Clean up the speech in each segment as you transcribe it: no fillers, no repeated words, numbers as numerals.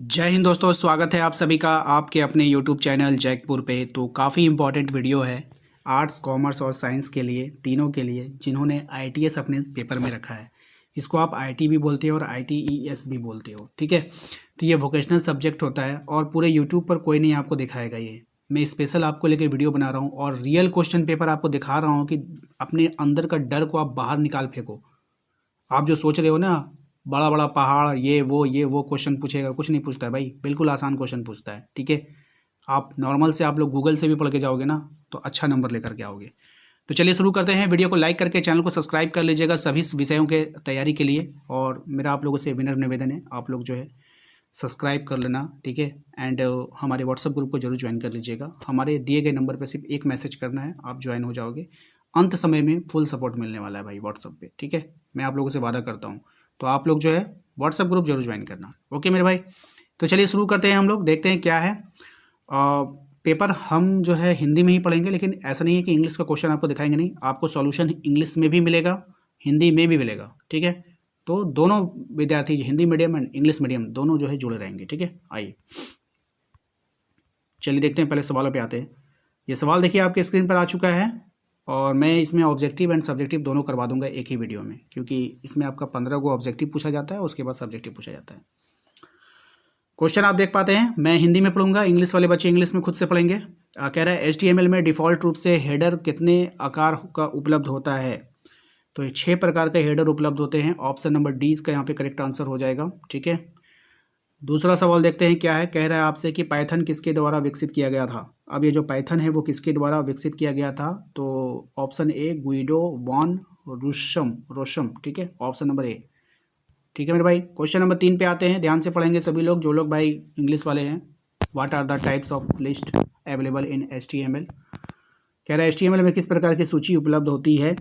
जय हिंद दोस्तों, स्वागत है आप सभी का आपके अपने यूट्यूब चैनल जैकपुर पे। तो काफ़ी इम्पोर्टेंट वीडियो है आर्ट्स, कॉमर्स और साइंस के लिए, तीनों के लिए जिन्होंने आईटीएस अपने पेपर में रखा है। इसको आप आईटी भी बोलते हो और आईटीईएस भी बोलते हो, ठीक है। तो ये वोकेशनल सब्जेक्ट होता है और पूरे यूट्यूब पर कोई नहीं आपको दिखाएगा। ये मैं स्पेशल आपको लेकर वीडियो बना रहा हूँ और रियल क्वेश्चन पेपर आपको दिखा रहा हूँ कि अपने अंदर का डर को आप बाहर निकाल फेंको। आप जो सोच रहे हो ना, बड़ा बड़ा पहाड़, ये वो क्वेश्चन पूछेगा, कुछ नहीं पूछता है भाई, बिल्कुल आसान क्वेश्चन पूछता है, ठीक है। आप नॉर्मल से आप लोग गूगल से भी पढ़ के जाओगे ना तो अच्छा नंबर लेकर के आओगे। तो चलिए शुरू करते हैं। वीडियो को लाइक करके चैनल को सब्सक्राइब कर लीजिएगा सभी विषयों के तैयारी के लिए। और मेरा आप लोगों से विनर निवेदन है, आप लोग जो है सब्सक्राइब कर लेना, ठीक है। एंड हमारे व्हाट्सएप ग्रुप को जरूर ज्वाइन कर लीजिएगा। हमारे दिए गए नंबर पर सिर्फ एक मैसेज करना है, आप ज्वाइन हो जाओगे। अंत समय में फुल सपोर्ट मिलने वाला है भाई व्हाट्सएप पे, ठीक है। मैं आप लोगों से वादा करता हूँ। तो आप लोग जो है व्हाट्सएप ग्रुप जरूर ज्वाइन करना, ओके मेरे भाई। तो चलिए शुरू करते हैं, हम लोग देखते हैं क्या है। पेपर हम जो है हिंदी में ही पढ़ेंगे, लेकिन ऐसा नहीं है कि इंग्लिश का क्वेश्चन आपको दिखाएंगे नहीं, आपको सॉल्यूशन इंग्लिश में भी मिलेगा, हिंदी में भी मिलेगा, ठीक है। तो दोनों विद्यार्थी Hindi medium and English medium दोनों जो है जुड़े रहेंगे, ठीक है। आइए चलिए देखते हैं, पहले सवालों पे आते हैं। ये सवाल देखिए आपके स्क्रीन पर आ चुका है और मैं इसमें ऑब्जेक्टिव एंड सब्जेक्टिव दोनों करवा दूंगा एक ही वीडियो में, क्योंकि इसमें आपका 15 को ऑब्जेक्टिव पूछा जाता है, उसके बाद सब्जेक्टिव पूछा जाता है। क्वेश्चन आप देख पाते हैं, मैं हिंदी में पढ़ूंगा, इंग्लिश वाले बच्चे इंग्लिश में खुद से पढ़ेंगे। कह रहा है HTML में डिफ़ॉल्ट रूप से हेडर कितने आकार का उपलब्ध होता है। तो ये 6 प्रकार के हेडर उपलब्ध होते हैं। ऑप्शन नंबर डी इसका यहाँ पे करेक्ट आंसर हो जाएगा, ठीक है। दूसरा सवाल देखते हैं क्या है। कह रहा है आपसे कि पाइथन किसके द्वारा विकसित किया गया था। अब ये जो पाइथन है वो किसके द्वारा विकसित किया गया था, तो ऑप्शन ए गुइडो वॉन रोशम, ठीक है, ऑप्शन नंबर ए, ठीक है मेरे भाई। क्वेश्चन नंबर 3 पे आते हैं, ध्यान से पढ़ेंगे सभी लोग, जो लोग भाई इंग्लिश वाले हैं। What are the types of list available in HTML। कह रहा है HTML में किस प्रकार की सूची उपलब्ध होती है।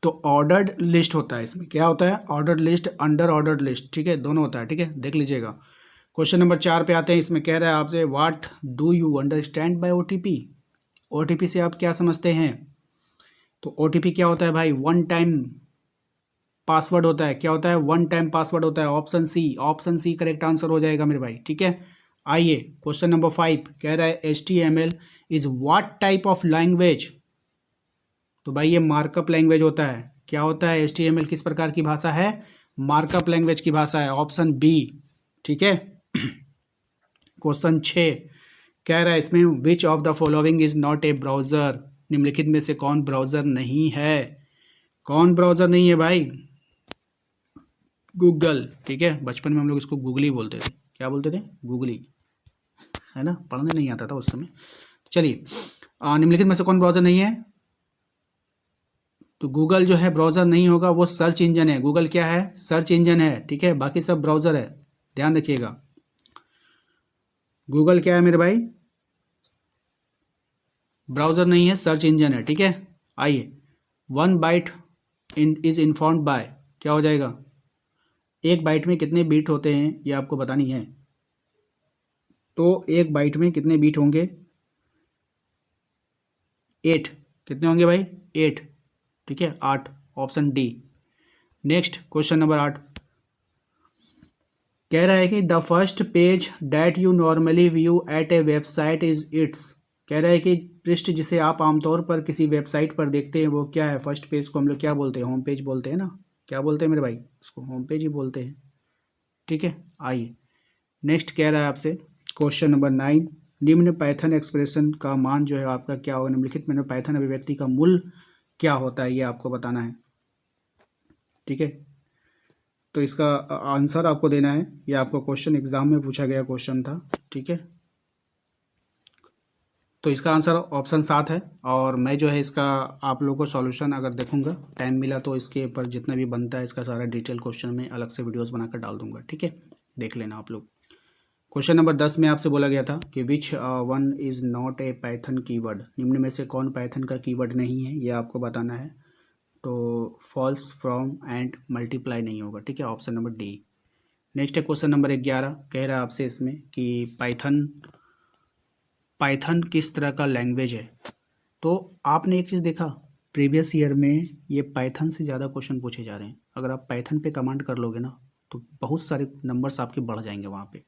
तो ऑर्डर्ड लिस्ट होता है, इसमें क्या होता है, ordered list, under ordered list, ठीक है, दोनों होता है, ठीक है, देख लीजिएगा। क्वेश्चन नंबर 4 पे आते हैं, इसमें कह रहा है आपसे what do you understand by OTP। OTP से आप क्या समझते हैं। तो OTP क्या होता है भाई, वन टाइम पासवर्ड होता है। क्या होता है, वन टाइम पासवर्ड होता है। ऑप्शन सी करेक्ट आंसर हो जाएगा मेरे भाई, ठीक है। आइए क्वेश्चन नंबर 5 कह रहा है HTML is what type of language. तो भाई ये मार्कअप लैंग्वेज होता है। क्या होता है, HTML किस प्रकार की भाषा है, मार्कअप लैंग्वेज की भाषा है, ऑप्शन बी, ठीक है। क्वेश्चन 6 कह रहा है इसमें which of the following is not a browser. निम्नलिखित में से कौन ब्राउजर नहीं है। कौन ब्राउजर नहीं है भाई, गूगल, ठीक है। बचपन में हम लोग इसको गूगली बोलते थे। क्या बोलते थे, गूगली, है ना, पढ़ने नहीं आता था उस समय। चलिए निम्नलिखित में से कौन ब्राउजर नहीं है। तो गूगल जो है ब्राउज़र नहीं होगा, वो सर्च इंजन है। गूगल क्या है, सर्च इंजन है, ठीक है, बाकी सब ब्राउज़र है, ध्यान रखिएगा। गूगल क्या है मेरे भाई, ब्राउज़र नहीं है, सर्च इंजन है, ठीक है। आइए one byte is informed by, क्या हो जाएगा, एक बाइट में कितने बीट होते हैं ये आपको बतानी है। तो एक बाइट में कितने बीट होंगे, 8, कितने होंगे भाई, 8, ठीक है, 8, option D. Next question number 8 कह रहा है कि the first page that you normally view at a website is its. कह रहा है कि पृष्ठ जिसे आप आमतौर पर किसी वेबसाइट पर देखते हैं वो क्या है। फर्स्ट पेज को हम लोग क्या बोलते हैं, होम पेज बोलते हैं ना। क्या बोलते हैं मेरे भाई, उसको होम पेज ही बोलते हैं, ठीक है। आइए नेक्स्ट कह रहा है आपसे क्वेश्चन नंबर 9 निम्न पाइथन एक्सप्रेशन का मान जो है आपका क्या होगा। निम्नलिखित में पाइथन अभिव्यक्ति का मूल क्या होता है ये आपको बताना है, ठीक है। तो इसका आंसर आपको देना है, ये आपको क्वेश्चन एग्जाम में पूछा गया क्वेश्चन था, ठीक है। तो इसका आंसर ऑप्शन 7 है। और मैं जो है इसका आप लोगों को सॉल्यूशन अगर देखूंगा, टाइम मिला तो इसके ऊपर जितना भी बनता है इसका सारा डिटेल क्वेश्चन में अलग से वीडियोस बनाकर डाल दूंगा, ठीक है, देख लेना आप लोग। क्वेश्चन नंबर 10 में आपसे बोला गया था कि which one is not a Python keyword. निम्न में से कौन पाइथन का कीवर्ड नहीं है, ये आपको बताना है। तो फॉल्स, फ्रॉम एंड मल्टीप्लाई नहीं होगा, ठीक है, ऑप्शन नंबर डी। नेक्स्ट है क्वेश्चन नंबर 11 कह रहा है आपसे इसमें कि पाइथन किस तरह का लैंग्वेज है। तो आपने एक चीज़ देखा, प्रीवियस ईयर में ये पाइथन से ज़्यादा क्वेश्चन पूछे जा रहे हैं। अगर आप पाइथन पे कमांड कर लोगे ना तो बहुत सारे नंबर्स आपके बढ़ जाएंगे वहाँ पे।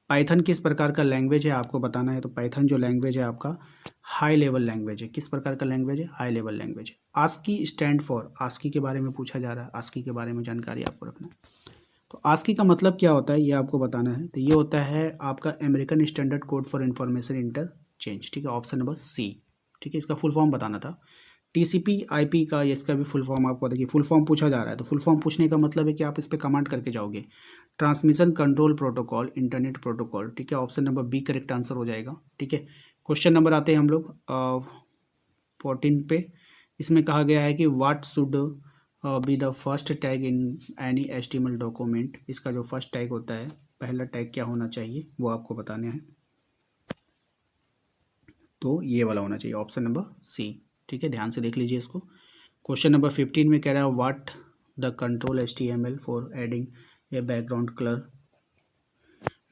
पाइथन किस प्रकार का लैंग्वेज है आपको बताना है, तो पाइथन जो लैंग्वेज है आपका हाई लेवल लैंग्वेज है। किस प्रकार का लैंग्वेज है? हाई लेवल लैंग्वेज है। आस्की स्टैंड फॉर, आस्की के बारे में पूछा जा रहा है, आस्की के बारे में जानकारी आपको रखना है। तो आस्की का मतलब क्या होता है ये आपको बताना है। तो ये होता है आपका American standard code for information interchange, ठीक है, ऑप्शन नंबर सी, ठीक है। इसका फुल फॉर्म बताना था। टीसीपी आईपी का, इसका भी फुल फॉर्म आपको देखिए, फुल फॉर्म पूछा जा रहा है तो फुल फॉर्म पूछने का मतलब है कि आप इस पर कमांड करके जाओगे। Transmission control protocol, internet protocol, ठीक है, option number B correct answer हो जाएगा, ठीक है। क्वेश्चन नंबर आते हैं हम लोग 14 पे। इसमें कहा गया है कि what should be the first tag in any HTML document. इसका जो फर्स्ट टैग होता है, पहला टैग क्या होना चाहिए वो आपको बताने हैं। तो ये वाला होना चाहिए, ऑप्शन नंबर सी, ठीक है, ध्यान से देख लीजिए इसको। क्वेश्चन नंबर 15 में कह रहा है what the control HTML for adding a background colour.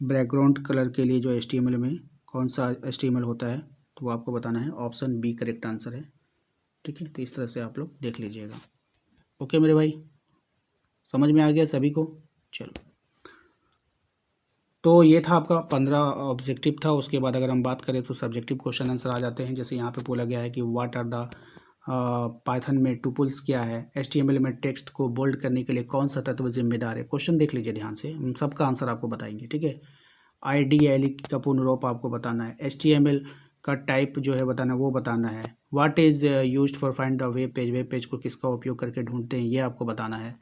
Background colour के लिए जो HTML में कौन सा HTML होता है तो वो आपको बताना है, ऑप्शन बी करेक्ट आंसर है, ठीक है। तो इस तरह से आप लोग देख लीजिएगा। ओके मेरे भाई, समझ में आ गया सभी को? चलो, तो ये था आपका 15 ऑब्जेक्टिव था। उसके बाद अगर हम बात करें तो सब्जेक्टिव क्वेश्चन आंसर आ जाते हैं। जैसे यहाँ पे बोला गया है कि व्हाट आर द पाइथन में टुपल्स क्या है, HTML में टेक्स्ट को बोल्ड करने के लिए कौन सा तत्व जिम्मेदार है। क्वेश्चन देख लीजिए ध्यान से, हम सबका आंसर आपको बताएंगे, ठीक है। IDL का पूर्ण रूप आपको बताना है। HTML का टाइप जो है बताना, वो बताना है। What is used for find the web page, web page को किसका उपयोग करके ढूंढते हैं, ये आपको बताना है।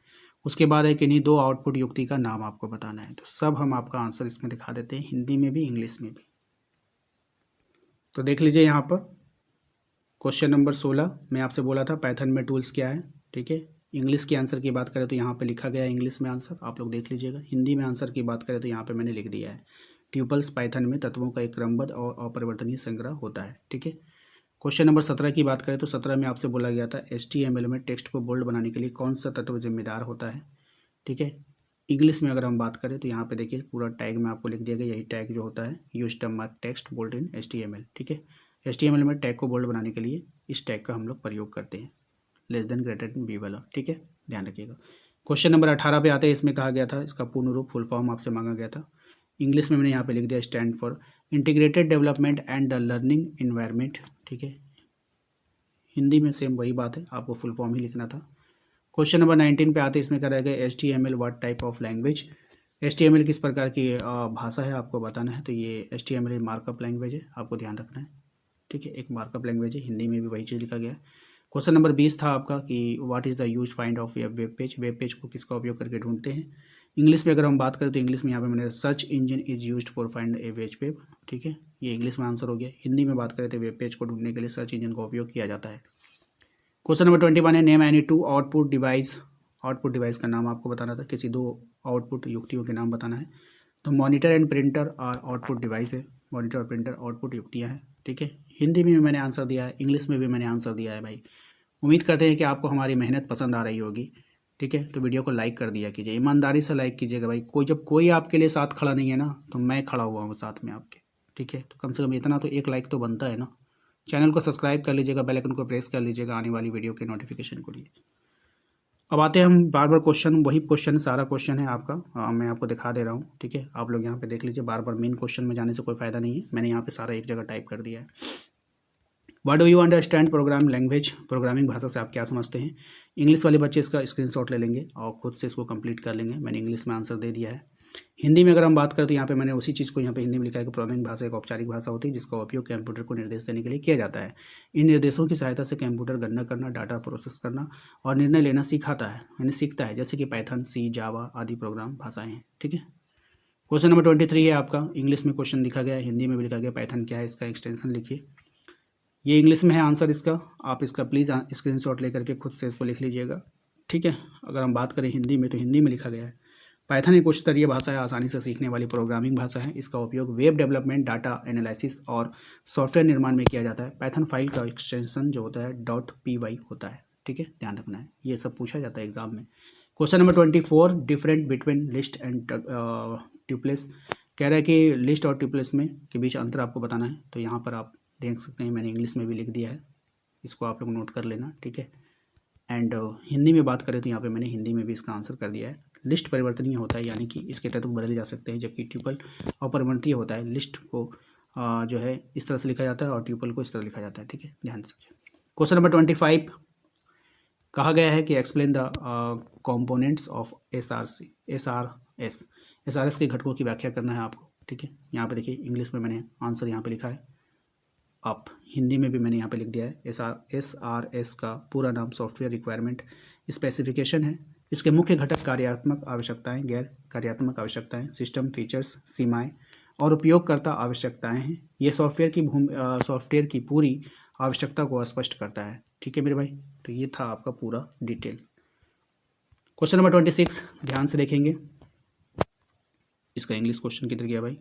उसके बाद है किन्हीं दो आउटपुट युक्ति का नाम आपको बताना है। तो सब हम आपका आंसर इसमें दिखा देते हैं, हिंदी में भी इंग्लिश में भी। तो देख लीजिए यहाँ पर क्वेश्चन नंबर 16 मैं आपसे बोला था पाइथन में टूल्स क्या है, ठीक है। इंग्लिश के आंसर की बात करें तो यहाँ पे लिखा गया है इंग्लिश में आंसर, आप लोग देख लीजिएगा। हिंदी में आंसर की बात करें तो यहाँ पे मैंने लिख दिया है, ट्यूपल्स पाइथन में तत्वों का एक क्रमबद्ध और अपरिवर्तनीय संग्रह होता है, ठीक है। क्वेश्चन नंबर 17 की बात करें तो 17 में आपसे बोला गया था HTML में टेक्स्ट को बोल्ड बनाने के लिए कौन सा तत्व जिम्मेदार होता है, ठीक है। इंग्लिश में अगर हम बात करें तो यहाँ पे देखिए पूरा टैग में आपको लिख दिया गया, यही टैग जो होता है, use the mark text bold in HTML, ठीक है। HTML में टैग को बोल्ड बनाने के लिए इस टैग का हम लोग प्रयोग करते हैं, less than greater than B वाला, ठीक है, ध्यान रखिएगा। क्वेश्चन नंबर 18 पे आते हैं। इसमें कहा गया था, इसका पूर्ण रूप फुल फॉर्म आपसे मांगा गया था। इंग्लिश में मैंने यहाँ पे लिख दिया, stand for integrated development and the learning environment, ठीक है। हिंदी में सेम वही बात है, आपको फुल फॉर्म ही लिखना था। क्वेश्चन नंबर 19 पे आते हैं। इसमें कह रहा है HTML what type of language, HTML किस प्रकार की भाषा है आपको बताना है। तो ये HTML मार्कअप लैंग्वेज है, आपको ध्यान रखना है, ठीक है, एक मार्कअप लैंग्वेज है। हिंदी में भी वही चीज़ लिखा गया है। क्वेश्चन नंबर 20 था आपका कि what is the use find of web page, web page को किसका उपयोग करके ढूंढते हैं। इंग्लिश में अगर हम बात करें तो इंग्लिश में यहाँ पे मैंने search engine is used for find A web page, ठीक है, ये इंग्लिश में आंसर हो गया। हिंदी में बात करें तो वेब पेज को ढूंढने के लिए सर्च इंजन का उपयोग किया जाता है। क्वेश्चन नंबर 21 है name any two output device, output device का नाम आपको बताना था, किसी दो आउटपुट युक्तियों के नाम बताना है। तो मॉनिटर एंड प्रिंटर और आउटपुट डिवाइस है, मॉनिटर और प्रिंटर आउटपुट युक्तियाँ हैं, ठीक है। हिंदी में भी मैंने आंसर दिया है, इंग्लिश में भी मैंने आंसर दिया है भाई। उम्मीद करते हैं कि आपको हमारी मेहनत पसंद आ रही होगी, ठीक है। तो वीडियो को लाइक कर दिया कीजिए, ईमानदारी से लाइक कीजिएगा भाई। जब कोई आपके लिए साथ खड़ा नहीं है ना, तो मैं खड़ा हुआ हूँ साथ में आपके, ठीक है। तो कम से कम इतना तो एक लाइक तो बनता है ना। चैनल को सब्सक्राइब कर लीजिएगा, बेल आइकन को प्रेस कर लीजिएगा आने वाली वीडियो के नोटिफिकेशन के लिए। अब आते हैं हम बार बार क्वेश्चन, वही क्वेश्चन, सारा क्वेश्चन है आपका, मैं आपको दिखा दे रहा हूँ, ठीक है। आप लोग यहाँ पे देख लीजिए, बार बार मेन क्वेश्चन में जाने से कोई फ़ायदा नहीं है, मैंने यहाँ पे सारा एक जगह टाइप कर दिया है। What do you understand programme language, programming भाषा से आप क्या समझते हैं। इंग्लिश वाले बच्चे इसका स्क्रीनशॉट ले लेंगे और खुद से इसको कंप्लीट कर लेंगे, मैंने इंग्लिश में आंसर दे दिया है। हिंदी में अगर हम बात करें तो यहाँ पे मैंने उसी चीज़ को यहाँ पे हिंदी में लिखा है कि प्रोग्रामिंग भाषा एक औपचारिक भाषा होती है जिसका उपयोग कंप्यूटर को निर्देश देने के लिए किया जाता है। इन निर्देशों की सहायता से कंप्यूटर गणना करना, डाटा प्रोसेस करना और निर्णय लेना सिखाता है, यानी सीखता है, जैसे कि पाइथन, सी, जावा आदि प्रोग्राम भाषाएं हैं, ठीक है। क्वेश्चन नंबर 23 है आपका, इंग्लिश में क्वेश्चन लिखा गया है, हिंदी में भी लिखा गया, पाइथन क्या है इसका एक्सटेंशन लिखिए। ये इंग्लिश में है आंसर इसका, आप इसका प्लीज़ स्क्रीनशॉट लेकर के खुद से इसको लिख लीजिएगा, ठीक है। अगर हम बात करें हिंदी में तो हिंदी में लिखा गया है पाइथन एक उच्च स्तरीय भाषा है, आसानी से सीखने वाली प्रोग्रामिंग भाषा है। इसका उपयोग वेब डेवलपमेंट, डाटा एनालिसिस और सॉफ्टवेयर निर्माण में किया जाता है। पाइथन फाइल का एक्सटेंशन जो होता है .py होता है, ठीक है, ध्यान रखना है, ये सब पूछा जाता है एग्जाम में। Question number 24 different between list and tuples, कह रहा है कि लिस्ट और ट्यूपल्स में के बीच अंतर आपको बताना है। तो यहाँ पर आप देख सकते हैं मैंने इंग्लिश में भी लिख दिया है, इसको आप लोग नोट कर लेना, ठीक है। एंड हिंदी में बात करें तो यहाँ पे मैंने हिंदी में भी इसका आंसर कर दिया है, लिस्ट परिवर्तनीय होता है, यानी कि इसके तत्व बदले जा सकते हैं, जबकि ट्यूपल अपरिवर्तनीय होता है। लिस्ट को जो है इस तरह से लिखा जाता है और ट्यूपल को इस तरह लिखा जाता है। ठीक है, ध्यान से। क्वेश्चन नंबर 25 कहा गया है कि explain the components of SRS के घटकों की व्याख्या करना है आपको। ठीक है, यहाँ पे देखिए इंग्लिश में मैंने आंसर यहाँ पे लिखा है, आप हिंदी में भी मैंने यहाँ पे लिख दिया है। एसआरएस का पूरा नाम सॉफ्टवेयर रिक्वायरमेंट स्पेसिफिकेशन है। इसके मुख्य घटक कार्यात्मक आवश्यकताएं, गैर कार्यात्मक आवश्यकताएं, सिस्टम फीचर्स, सीमाएं और उपयोगकर्ता आवश्यकताएं हैं। ये सॉफ्टवेयर की पूरी आवश्यकता को स्पष्ट करता है। ठीक है मेरे भाई, तो ये था आपका पूरा डिटेल। क्वेश्चन नंबर 26 ध्यान से देखेंगे। इसका इंग्लिश क्वेश्चन किधर गया भाई,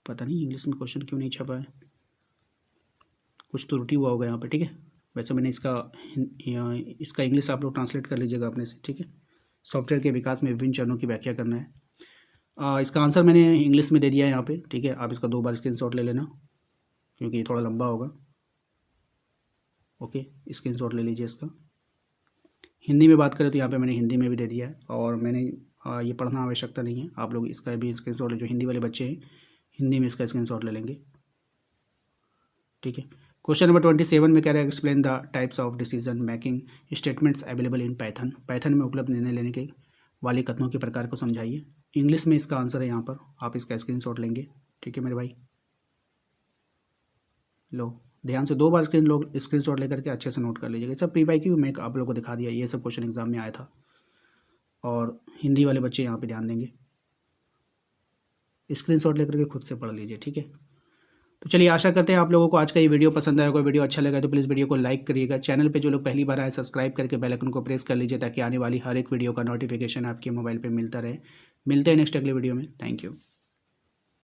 पता नहीं इंग्लिश में क्वेश्चन क्यों नहीं छपा है, कुछ तो त्रुटि हुआ होगा यहाँ पे। ठीक है, वैसे मैंने इसका इंग्लिश आप लोग ट्रांसलेट कर लीजिएगा अपने से। ठीक है, सॉफ्टवेयर के विकास में विभिन्न चरणों की व्याख्या करना है। इसका आंसर मैंने इंग्लिश में दे दिया है यहाँ पे। ठीक है, आप इसका 2 बार स्क्रीनशॉट ले लेना, क्योंकि ये थोड़ा लंबा होगा। ओके, स्क्रीनशॉट ले लीजिए इसका। हिंदी में बात करें तो यहाँ पे मैंने हिंदी में भी दे दिया है, और मैंने ये पढ़ना आवश्यकता नहीं है, आप लोग इसका भी स्क्रीनशॉट ले, जो हिंदी वाले बच्चे हैं हिंदी में इसका स्क्रीनशॉट ले लेंगे। ठीक है, क्वेश्चन नंबर 27 में कह रहा है explain the types of decision making statements available in Python. Python में उपलब्ध निर्णय लेने के वाले कथनों के प्रकार को समझाइए। इंग्लिश में इसका आंसर है यहाँ पर, आप इसका स्क्रीनशॉट लेंगे। ठीक है मेरे भाई, लो ध्यान से 2 बार स्क्रीनशॉट लेकर के अच्छे से नोट कर लीजिएगा। सब प्री वाईक्यू में आप लोगों को दिखा दिया, ये सब क्वेश्चन एग्जाम में आया था, और हिंदी वाले बच्चे यहाँ पे ध्यान देंगे, स्क्रीनशॉट लेकर के खुद से पढ़ लीजिए। ठीक है, तो चलिए आशा करते हैं आप लोगों को आज का ये वीडियो पसंद आएगा। वीडियो अच्छा लगा तो प्लीज़ वीडियो को लाइक करिएगा। चैनल पे जो लोग पहली बार आए सब्सक्राइब करके बेल आइकन को प्रेस कर लीजिए, ताकि आने वाली हर एक वीडियो का नोटिफिकेशन आपके मोबाइल पे मिलता रहे। मिलते हैं नेक्स्ट अगले वीडियो में। Thank you.